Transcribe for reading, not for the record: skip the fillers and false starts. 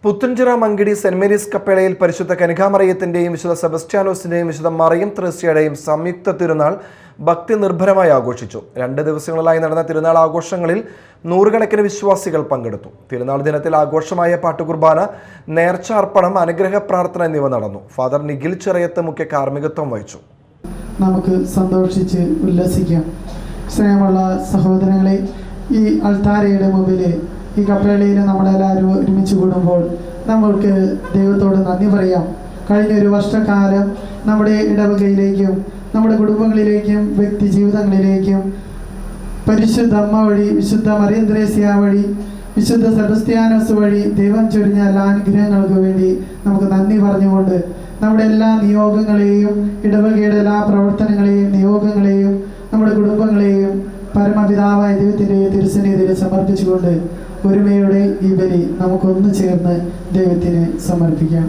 Puthenchira Monkey D saint Mary's കപ്പേളയിൽ പരിശുദ്ധ കനികാമറിയത്തിന്റെയും വിശുദ്ധ സെബസ്റ്റ്യാനോസിന്റെയും വിശുദ്ധ മറിയം ത്രേസ്യയുടെയും സംയുക്ത തിരുനാൾ ഭക്തി നിർഭരമായി ആഘോഷിച്ചു. 2 ദിവസങ്ങളിലായി നടന്ന തിരുനാൾ ആഘോഷങ്ങളിൽ നൂറുകണക്കിന് വിശ്വാസികൾ പങ്കെടുത്തു. തിരുനാൾ ദിനത്തിൽ ആഘോഷമായ പാട്ടുകുർബാന, നേർച്ച അർപ്പണം, അനുഗ്രഹ പ്രാർത്ഥന എന്നിവ നടന്നു. ഫാദർ നിഖിൽ ചിറയത്ത് മുഖ്യ കാർമ്മികത്വം വഹിച്ചു. നമുക്ക് സന്തോഷിച്ച് ഉല്ലസിക്കാം. സ്നേഹമുള്ള സഹോദരങ്ങളെ, ഈ അൾത്താരയുടെ മുമ്പിൽ ഈ കപ്പേളയിൽ നമ്മളെല്ലാവരും ഒരുമിച്ച് കൂടുമ്പോൾ നമ്മൾക്ക് ദൈവത്തോട് നന്ദി പറയാം. കഴിഞ്ഞൊരു വർഷക്കാലം നമ്മുടെ ഇടവകയിലേക്കും നമ്മുടെ കുടുംബങ്ങളിലേക്കും വ്യക്തി ജീവിതങ്ങളിലേക്കും പരിശുദ്ധ അമ്മ വഴി, വിശുദ്ധ മറിയം ത്രേസ്യ വഴി, വിശുദ്ധ സെബസ്റ്റ്യാനോസ് വഴി ദൈവം ചൊരിഞ്ഞ എല്ലാ അനുഗ്രഹങ്ങൾക്ക് വേണ്ടി നമുക്ക് നന്ദി പറഞ്ഞുകൊണ്ട് നമ്മുടെ എല്ലാ നിയോഗങ്ങളെയും, ഇടവകയുടെ എല്ലാ പ്രവർത്തനങ്ങളെയും, നിയോഗങ്ങളെയും, നമ്മുടെ കുടുംബങ്ങളെയും പരമപിതാവായ ദൈവത്തിൻ്റെ തിരുസന്നിധിയിൽ സമർപ്പിച്ചുകൊണ്ട് ഒരുമയുടെ ഈ ബലി നമുക്കൊന്നു ചേർന്ന് ദൈവത്തിന് സമർപ്പിക്കാം.